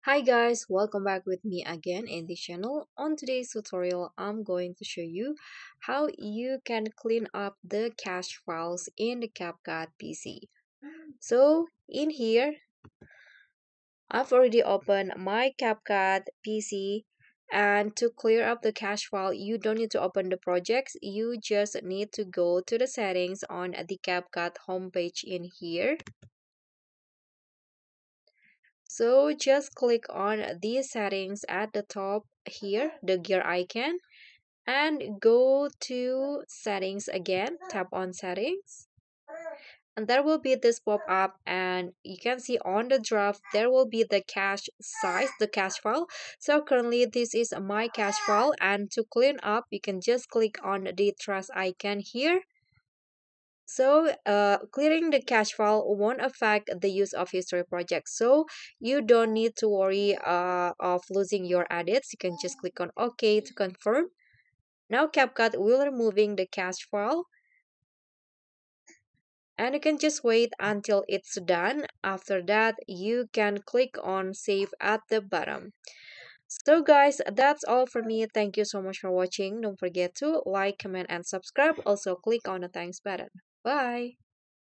Hi guys, welcome back with me again in this channel. On today's tutorial, I'm going to show you how you can clean up the cache files in the CapCut PC. So in here, I've already opened my CapCut PC, and to clear up the cache file, you don't need to open the projects. You just need to go to the settings on the CapCut homepage in here. So just click on these settings at the top here, the gear icon, and go to settings again. Tap on settings, and there will be this pop up, and you can see on the draft there will be the cache size, the cache file. So currently this is my cache file, and to clean up you can just click on the trash icon here. So clearing the cache file won't affect the use of history project. So you don't need to worry of losing your edits. You can just click on OK to confirm. Now CapCut will removing the cache file, and you can just wait until it's done. After that, you can click on save at the bottom. So guys, that's all for me. Thank you so much for watching. Don't forget to like, comment, and subscribe. Also click on the thanks button. Bye.